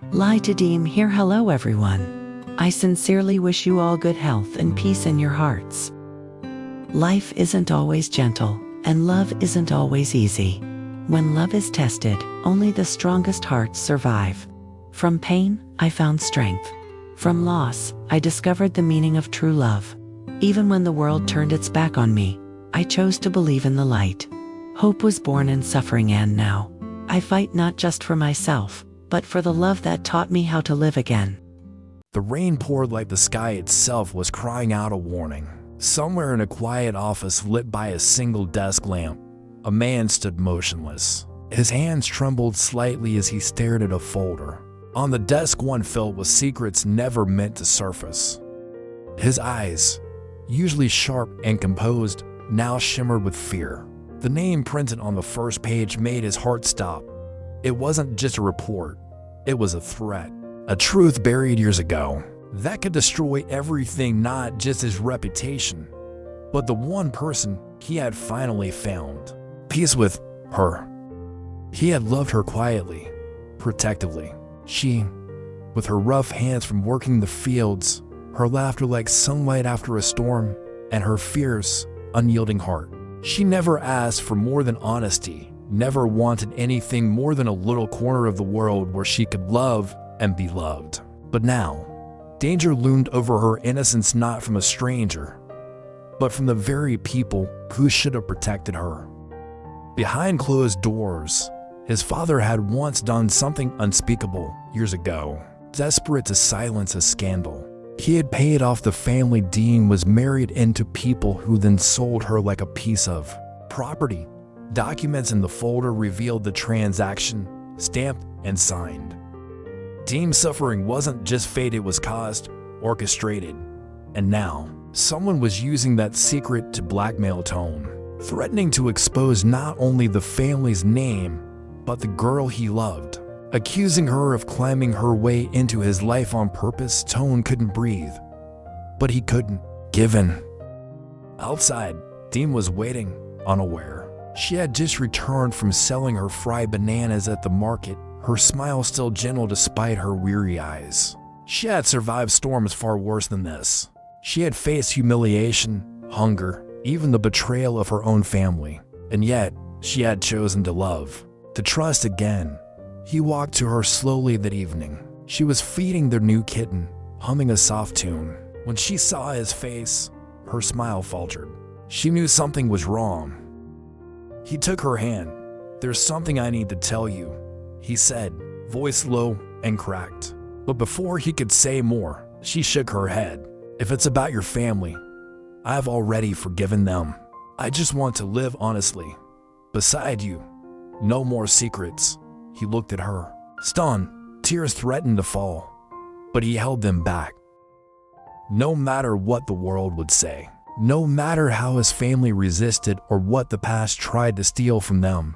Ly Tu Diem here. Hello everyone. I sincerely wish you all good health and peace in your hearts. Life isn't always gentle, and love isn't always easy. When love is tested, only the strongest hearts survive. From pain, I found strength. From loss, I discovered the meaning of true love. Even when the world turned its back on me, I chose to believe in the light. Hope was born in suffering, and now I fight not just for myself, but for the love that taught me how to live again. The rain poured like the sky itself was crying out a warning. Somewhere in a quiet office lit by a single desk lamp, a man stood motionless. His hands trembled slightly as he stared at a folder. On the desk, one filled with secrets never meant to surface. His eyes, usually sharp and composed, now shimmered with fear. The name printed on the first page made his heart stop. It wasn't just a report, it was a threat. A truth buried years ago that could destroy everything, not just his reputation, but the one person he had finally found. Peace with her. He had loved her quietly, protectively. She, with her rough hands from working the fields, her laughter like sunlight after a storm, and her fierce, unyielding heart. She never asked for more than honesty, never wanted anything more than a little corner of the world where she could love and be loved. But now, danger loomed over her innocence, not from a stranger, but from the very people who should have protected her. Behind closed doors, his father had once done something unspeakable years ago. Desperate to silence a scandal, he had paid off the family. Dean was married into people who then sold her like a piece of property. Documents in the folder revealed the transaction, stamped and signed. Diem's suffering wasn't just fate, it was caused, orchestrated. And now, someone was using that secret to blackmail Toan, threatening to expose not only the family's name, but the girl he loved, accusing her of climbing her way into his life on purpose. Toan couldn't breathe, but he couldn't give in. Outside, Diem was waiting, unaware. She had just returned from selling her fried bananas at the market, her smile still gentle despite her weary eyes. She had survived storms far worse than this. She had faced humiliation, hunger, even the betrayal of her own family. And yet, she had chosen to love, to trust again. He walked to her slowly that evening. She was feeding their new kitten, humming a soft tune. When she saw his face, her smile faltered. She knew something was wrong. He took her hand. "There's something I need to tell you," he said, voice low and cracked. But before he could say more, she shook her head. "If it's about your family, I've already forgiven them. I just want to live honestly beside you. No more secrets." He looked at her, stunned. Tears threatened to fall, but he held them back. No matter what the world would say, no matter how his family resisted or what the past tried to steal from them,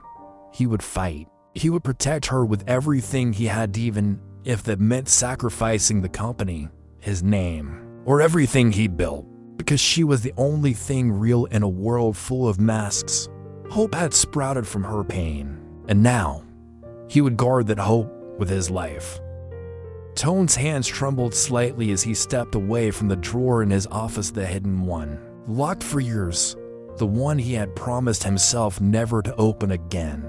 he would fight. He would protect her with everything he had, even if that meant sacrificing the company, his name, or everything he'd built, because she was the only thing real in a world full of masks. Hope had sprouted from her pain, and now he would guard that hope with his life. Toan's hands trembled slightly as he stepped away from the drawer in his office, the hidden one. Locked for years, the one he had promised himself never to open again.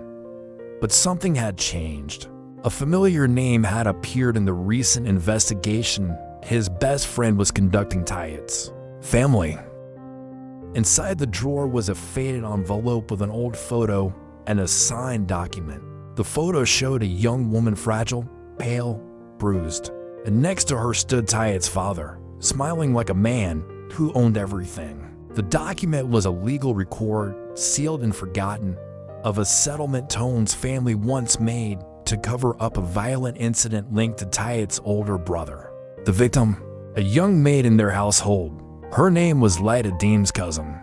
But something had changed. A familiar name had appeared in the recent investigation his best friend was conducting. Tyet's family. Inside the drawer was a faded envelope with an old photo and a signed document. The photo showed a young woman, fragile, pale, bruised, and next to her stood Tyet's father, smiling like a man who owned everything. The document was a legal record, sealed and forgotten, of a settlement Toan's family once made to cover up a violent incident linked to Tyet's older brother. The victim, a young maid in their household. Her name was Ly Tu Diem's cousin.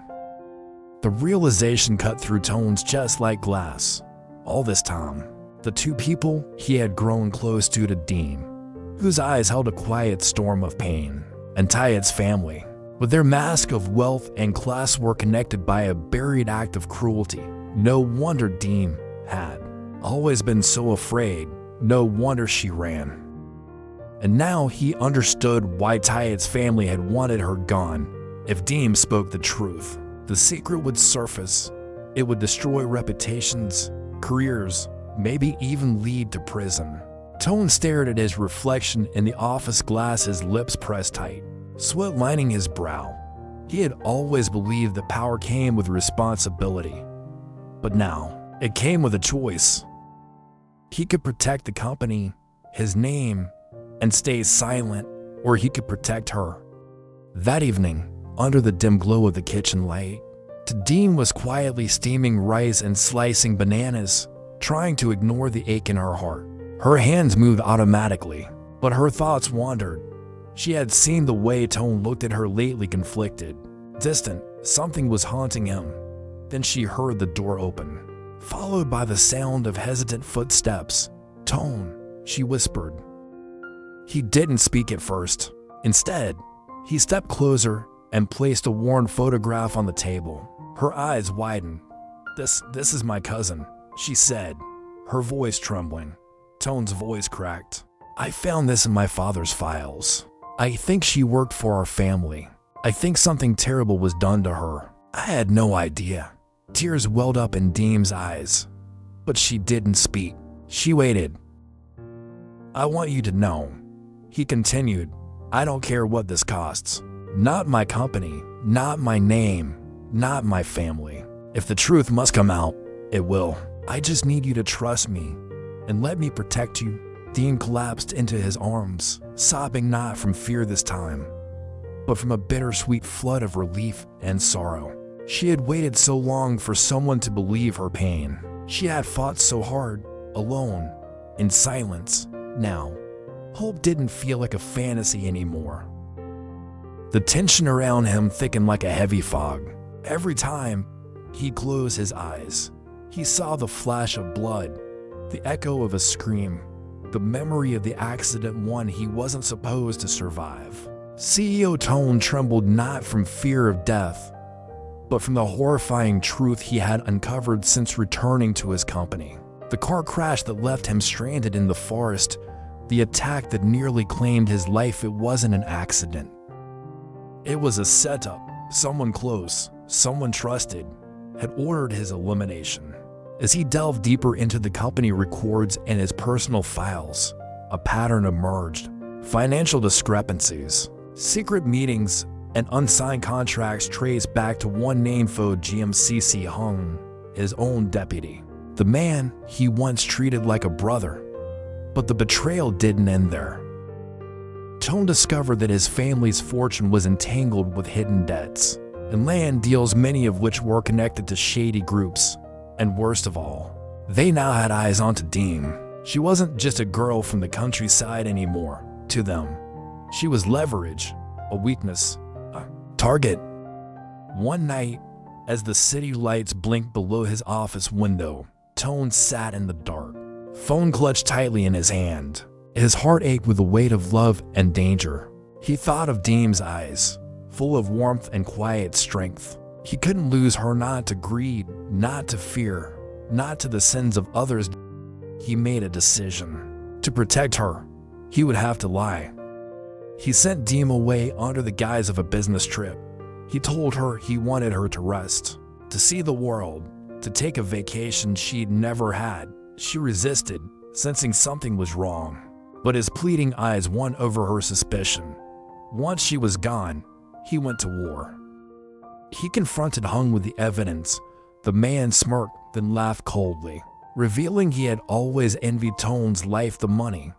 The realization cut through Toan's chest like glass. All this time, the two people he had grown close to Diem, whose eyes held a quiet storm of pain, and Tyet's family, with their mask of wealth and class, were connected by a buried act of cruelty. No wonder Diem had always been so afraid. No wonder she ran. And now he understood why Tyet's family had wanted her gone. If Diem spoke the truth, the secret would surface. It would destroy reputations, careers, maybe even lead to prison. Toan stared at his reflection in the office glass, his lips pressed tight, sweat lining his brow. He had always believed that power came with responsibility. But now, it came with a choice. He could protect the company, his name, and stay silent, or he could protect her. That evening, under the dim glow of the kitchen light, Tu Diem was quietly steaming rice and slicing bananas, trying to ignore the ache in her heart. Her hands moved automatically, but her thoughts wandered. She had seen the way Toan looked at her lately, conflicted, distant. Something was haunting him. Then she heard the door open, followed by the sound of hesitant footsteps. "Toan," she whispered. He didn't speak at first. Instead, he stepped closer and placed a worn photograph on the table. Her eyes widened. This is my cousin," she said, her voice trembling. Toan's voice cracked. "I found this in my father's files. I think she worked for our family. I think something terrible was done to her. I had no idea." Tears welled up in Diem's eyes, but she didn't speak. She waited. "I want you to know," he continued, "I don't care what this costs. Not my company, not my name, not my family. If the truth must come out, it will. I just need you to trust me and let me protect you." Diem collapsed into his arms, sobbing not from fear this time, but from a bittersweet flood of relief and sorrow. She had waited so long for someone to believe her pain. She had fought so hard, alone, in silence. Now, hope didn't feel like a fantasy anymore. The tension around him thickened like a heavy fog. Every time he closed his eyes, he saw the flash of blood, the echo of a scream, the memory of the accident, one he wasn't supposed to survive. CEO Toan trembled not from fear of death, but from the horrifying truth he had uncovered since returning to his company. The car crash that left him stranded in the forest, the attack that nearly claimed his life, it wasn't an accident. It was a setup. Someone close, someone trusted, had ordered his elimination. As he delved deeper into the company records and his personal files, a pattern emerged. Financial discrepancies, secret meetings, and unsigned contracts traced back to one name: GMCC Hung, his own deputy. The man he once treated like a brother. But the betrayal didn't end there. Toan discovered that his family's fortune was entangled with hidden debts and land deals, many of which were connected to shady groups. And worst of all, they now had eyes on Tu Diem. She wasn't just a girl from the countryside anymore. To them, she was leverage, a weakness, a target. One night, as the city lights blinked below his office window, Toan sat in the dark, phone clutched tightly in his hand. His heart ached with the weight of love and danger. He thought of Diem's eyes, full of warmth and quiet strength. He couldn't lose her, not to greed, not to fear, not to the sins of others. He made a decision. To protect her, he would have to lie. He sent Diem away under the guise of a business trip. He told her he wanted her to rest, to see the world, to take a vacation she'd never had. She resisted, sensing something was wrong. But his pleading eyes won over her suspicion. Once she was gone, he went to war. He confronted Hung with the evidence. The man smirked, then laughed coldly, revealing he had always envied Toan's life, the money,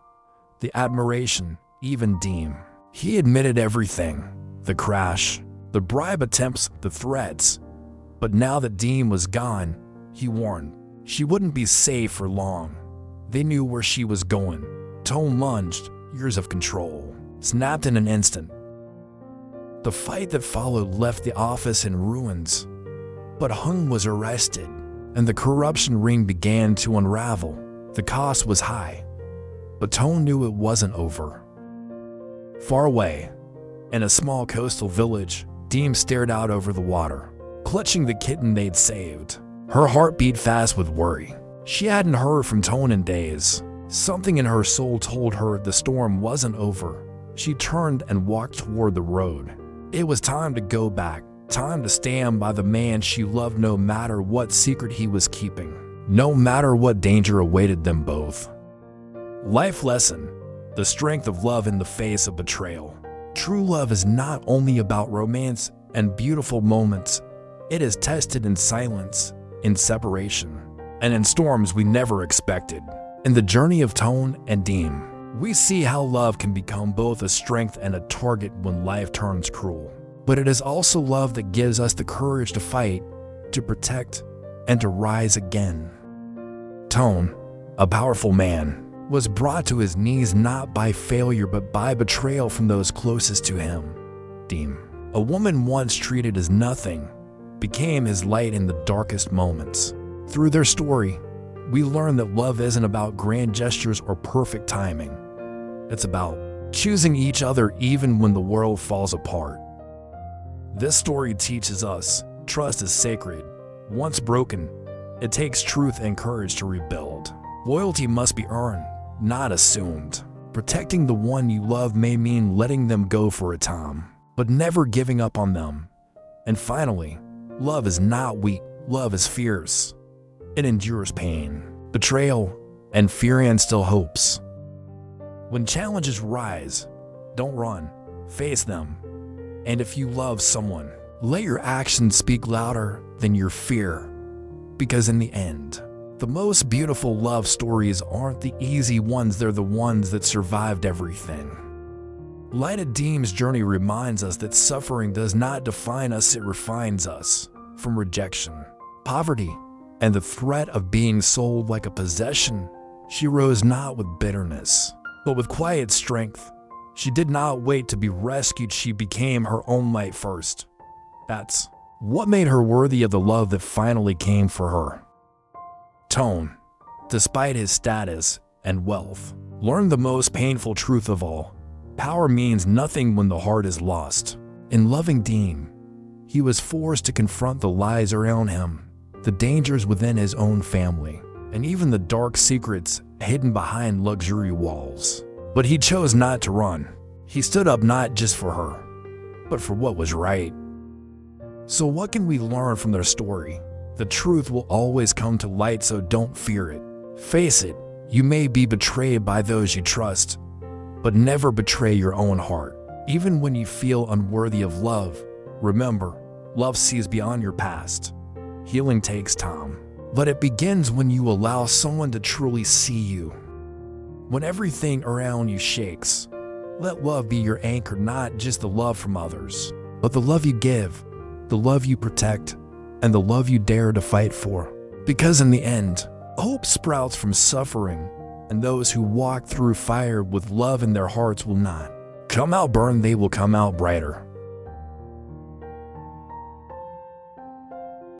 the admiration, even Diem. He admitted everything: the crash, the bribe attempts, the threats. But now that Diem was gone, he warned, she wouldn't be safe for long. They knew where she was going. Toan lunged, years of control, snapped in an instant. The fight that followed left the office in ruins. But Hung was arrested, and the corruption ring began to unravel. The cost was high, but Toan knew it wasn't over. Far away, in a small coastal village, Diem stared out over the water, clutching the kitten they'd saved. Her heart beat fast with worry. She hadn't heard from Toan in days. Something in her soul told her the storm wasn't over. She turned and walked toward the road. It was time to go back, time to stand by the man she loved no matter what secret he was keeping, no matter what danger awaited them both. Life lesson: the strength of love in the face of betrayal. True love is not only about romance and beautiful moments, it is tested in silence, in separation, and in storms we never expected. In the journey of Toan and Diem, we see how love can become both a strength and a target when life turns cruel. But it is also love that gives us the courage to fight, to protect, and to rise again. Toan, a powerful man, was brought to his knees not by failure but by betrayal from those closest to him. Diem, a woman once treated as nothing, became his light in the darkest moments. Through their story, we learn that love isn't about grand gestures or perfect timing. It's about choosing each other even when the world falls apart. This story teaches us trust is sacred. Once broken, it takes truth and courage to rebuild. Loyalty must be earned, not assumed. Protecting the one you love may mean letting them go for a time, but never giving up on them. And finally, love is not weak, love is fierce. It endures pain, betrayal, and fear and still hopes. When challenges rise, don't run, face them. And if you love someone, let your actions speak louder than your fear. Because in the end, the most beautiful love stories aren't the easy ones, they're the ones that survived everything. Ly Tu Diem's journey reminds us that suffering does not define us, it refines us. From rejection, poverty, and the threat of being sold like a possession, she rose not with bitterness, but with quiet strength. She did not wait to be rescued, she became her own light first. That's what made her worthy of the love that finally came for her. Toan, despite his status and wealth, learned the most painful truth of all. Power means nothing when the heart is lost. In loving Diem, he was forced to confront the lies around him, the dangers within his own family, and even the dark secrets hidden behind luxury walls. But he chose not to run. He stood up not just for her, but for what was right. So what can we learn from their story? The truth will always come to light, so don't fear it. Face it, you may be betrayed by those you trust, but never betray your own heart. Even when you feel unworthy of love, remember, love sees beyond your past. Healing takes time, but it begins when you allow someone to truly see you. When everything around you shakes, let love be your anchor, not just the love from others, but the love you give, the love you protect, and the love you dare to fight for. Because in the end, hope sprouts from suffering, and those who walk through fire with love in their hearts will not come out burned, they will come out brighter.